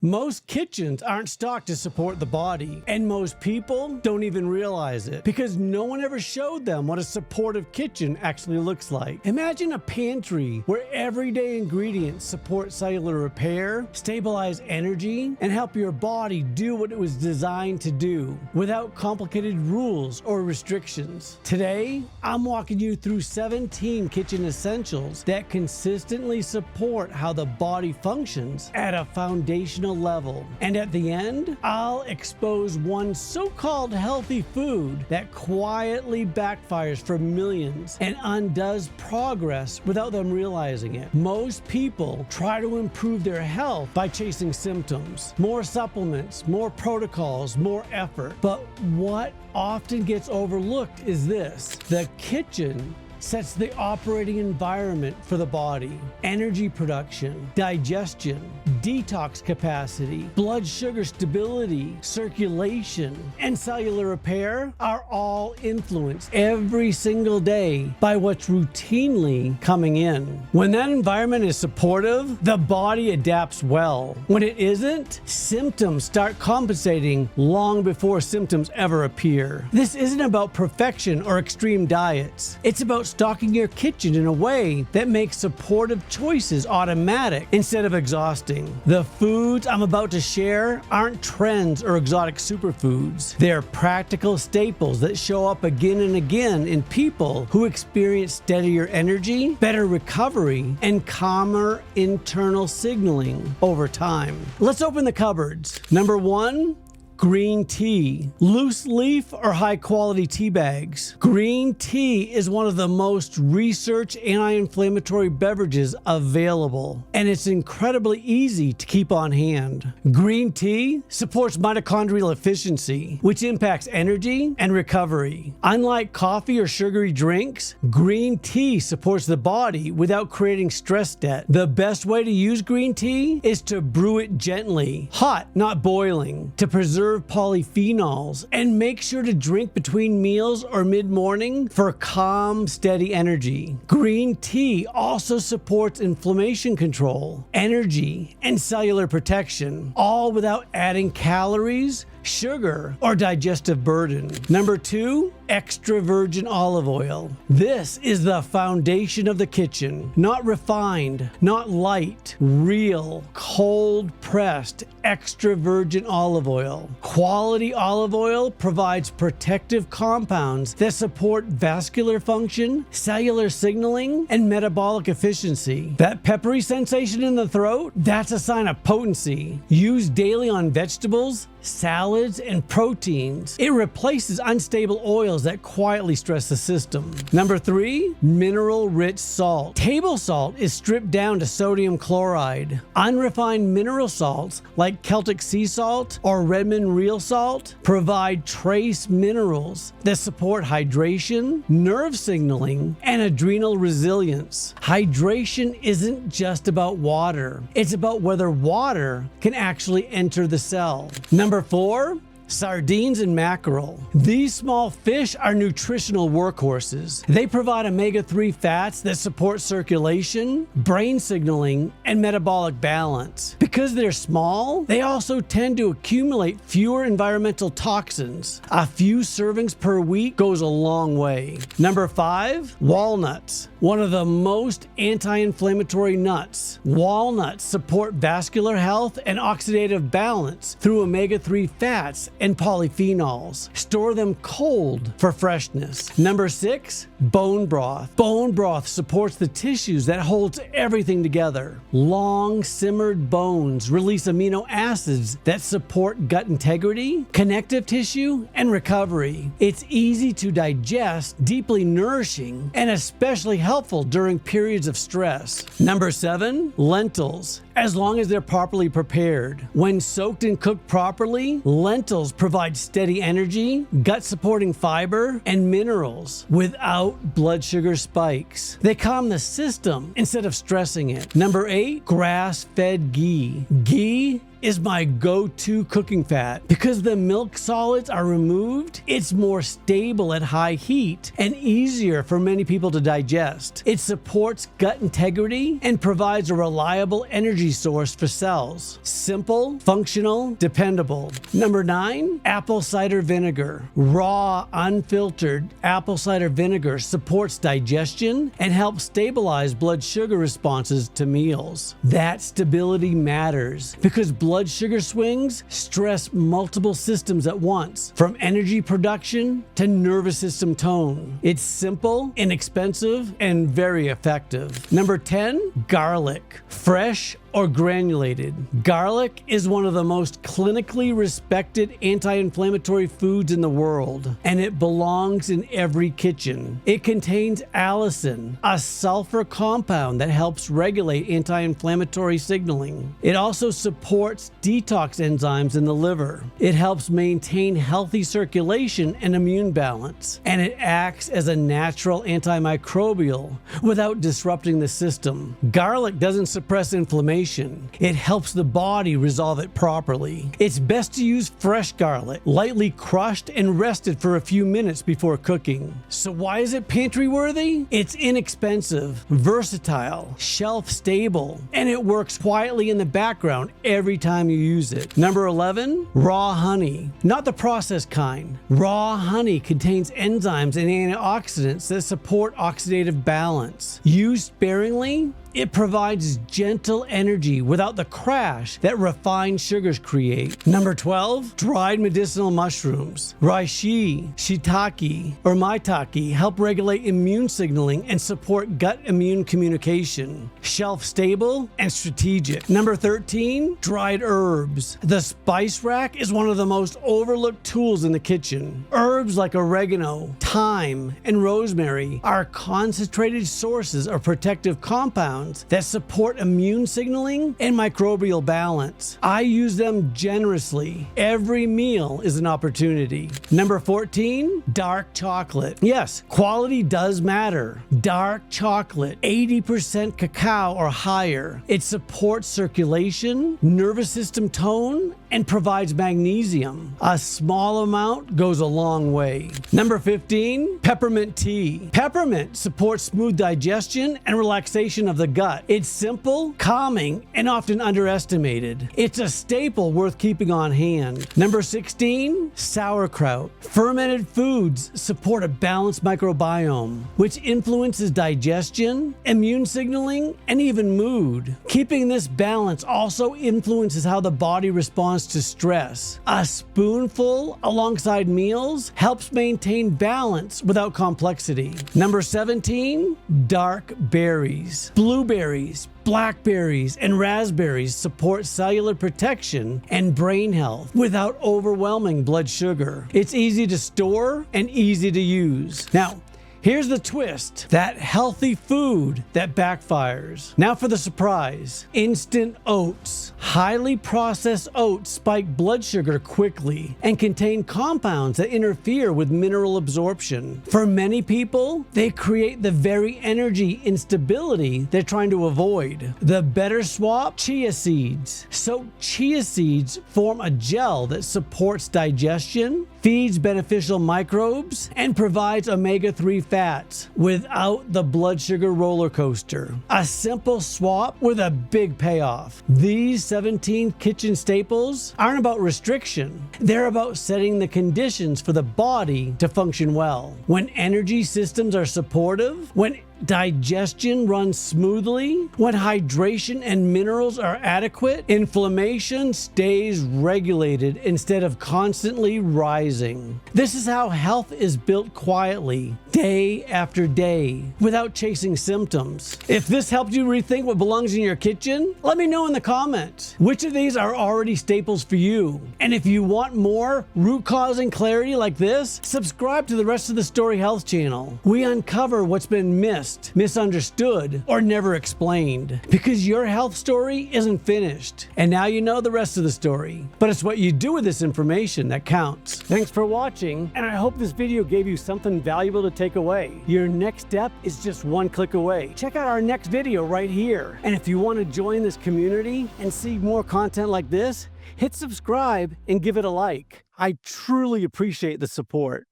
Most kitchens aren't stocked to support the body, and most people don't even realize it because no one ever showed them what a supportive kitchen actually looks like. Imagine a pantry where everyday ingredients support cellular repair, stabilize energy, and help your body do what it was designed to do without complicated rules or restrictions. Today, I'm walking you through 17 kitchen essentials that consistently support how the body functions at a foundational level. And at the end, I'll expose one so-called healthy food that quietly backfires for millions and undoes progress without them realizing it. Most people try to improve their health by chasing symptoms, more supplements, more protocols, more effort. But what often gets overlooked is this: the kitchen sets the operating environment for the body. Energy production, digestion, detox capacity, blood sugar stability, circulation, and cellular repair are all influenced every single day by what's routinely coming in. When that environment is supportive, the body adapts well. When it isn't, symptoms start compensating long before symptoms ever appear. This isn't about perfection or extreme diets. It's about stocking your kitchen in a way that makes supportive choices automatic instead of exhausting. The foods I'm about to share aren't trends or exotic superfoods. They're practical staples that show up again and again in people who experience steadier energy, better recovery, and calmer internal signaling over time. Let's open the cupboards. Number 1, green tea. Loose leaf or high quality tea bags. Green tea is one of the most researched anti-inflammatory beverages available, and it's incredibly easy to keep on hand. Green tea supports mitochondrial efficiency, which impacts energy and recovery. Unlike coffee or sugary drinks, green tea supports the body without creating stress debt. The best way to use green tea is to brew it gently, hot, not boiling, to preserve polyphenols, and make sure to drink between meals or mid-morning for calm, steady energy. Green tea also supports inflammation control, energy, and cellular protection, all without adding calories, sugar, or digestive burden. Number 2, extra virgin olive oil. This is the foundation of the kitchen. Not refined, not light, real, cold pressed, extra virgin olive oil. Quality olive oil provides protective compounds that support vascular function, cellular signaling, and metabolic efficiency. That peppery sensation in the throat, that's a sign of potency. Used daily on vegetables, salads, and proteins, it replaces unstable oils that quietly stress the system. Number 3, mineral-rich salt. Table salt is stripped down to sodium chloride. Unrefined mineral salts like Celtic sea salt or Redmond real salt provide trace minerals that support hydration, nerve signaling, and adrenal resilience. Hydration isn't just about water. It's about whether water can actually enter the cell. Number 4, sardines and mackerel. These small fish are nutritional workhorses. They provide omega-3 fats that support circulation, brain signaling, and metabolic balance. Because they're small, they also tend to accumulate fewer environmental toxins. A few servings per week goes a long way. Number 5, walnuts. One of the most anti-inflammatory nuts. Walnuts support vascular health and oxidative balance through omega-3 fats and polyphenols. Store them cold for freshness. Number 6, bone broth. Bone broth supports the tissues that holds everything together. Long simmered bones release amino acids that support gut integrity, connective tissue, and recovery. It's easy to digest, deeply nourishing, and especially helpful during periods of stress. Number 7, lentils. As long as they're properly prepared. When soaked and cooked properly, lentils provide steady energy, gut-supporting fiber, and minerals without blood sugar spikes. They calm the system instead of stressing it. Number 8, grass-fed ghee. Ghee is my go-to cooking fat. Because the milk solids are removed, it's more stable at high heat and easier for many people to digest. It supports gut integrity and provides a reliable energy source for cells. Simple, functional, dependable. Number 9, apple cider vinegar. Raw, unfiltered apple cider vinegar supports digestion and helps stabilize blood sugar responses to meals. That stability matters because blood sugar swings stress multiple systems at once, from energy production to nervous system tone. It's simple, inexpensive, and very effective. Number 10, garlic. Fresh or granulated. Garlic is one of the most clinically respected anti-inflammatory foods in the world, and it belongs in every kitchen. It contains allicin, a sulfur compound that helps regulate anti-inflammatory signaling. It also supports detox enzymes in the liver. It helps maintain healthy circulation and immune balance, and it acts as a natural antimicrobial without disrupting the system. Garlic doesn't suppress inflammation. It helps the body resolve it properly. It's best to use fresh garlic, lightly crushed and rested for a few minutes before cooking. So why is it pantry worthy? It's inexpensive, versatile, shelf stable, and it works quietly in the background every time you use it. Number 11, raw honey. Not the processed kind. Raw honey contains enzymes and antioxidants that support oxidative balance. Used sparingly, it provides gentle energy without the crash that refined sugars create. Number 12, dried medicinal mushrooms. Reishi, shiitake, or maitake help regulate immune signaling and support gut immune communication. Shelf stable and strategic. Number 13, dried herbs. The spice rack is one of the most overlooked tools in the kitchen. Herbs like oregano, thyme, and rosemary are concentrated sources of protective compounds that support immune signaling and microbial balance. I use them generously. Every meal is an opportunity. Number 14, dark chocolate. Yes, quality does matter. Dark chocolate, 80% cacao or higher. It supports circulation, nervous system tone, and provides magnesium. A small amount goes a long way. Number 15, peppermint tea. Peppermint supports smooth digestion and relaxation of the gut. It's simple, calming, and often underestimated. It's a staple worth keeping on hand. Number 16, sauerkraut. Fermented foods support a balanced microbiome, which influences digestion, immune signaling, and even mood. Keeping this balance also influences how the body responds to stress. A spoonful alongside meals helps maintain balance without complexity. Number 17, dark berries. Blueberries, blackberries, and raspberries support cellular protection and brain health without overwhelming blood sugar. It's easy to store and easy to use. Now, here's the twist, that healthy food that backfires. Now for the surprise, instant oats. Highly processed oats spike blood sugar quickly and contain compounds that interfere with mineral absorption. For many people, they create the very energy instability they're trying to avoid. The better swap, chia seeds. So chia seeds form a gel that supports digestion, feeds beneficial microbes, and provides omega-3 fats without the blood sugar roller coaster. A simple swap with a big payoff. These 17 kitchen staples aren't about restriction. They're about setting the conditions for the body to function well. When energy systems are supportive, when digestion runs smoothly, when hydration and minerals are adequate, inflammation stays regulated instead of constantly rising. This is how health is built quietly, day after day, without chasing symptoms. If this helped you rethink what belongs in your kitchen, let me know in the comments. Which of these are already staples for you? And if you want more root causing clarity like this, subscribe to the Rest of the Story Health channel. We uncover what's been missed missed, misunderstood, or never explained. Because your health story isn't finished. And now you know the rest of the story. But it's what you do with this information that counts. Thanks for watching, and I hope this video gave you something valuable to take away. Your next step is just one click away. Check out our next video right here. And if you want to join this community and see more content like this, hit subscribe and give it a like. I truly appreciate the support.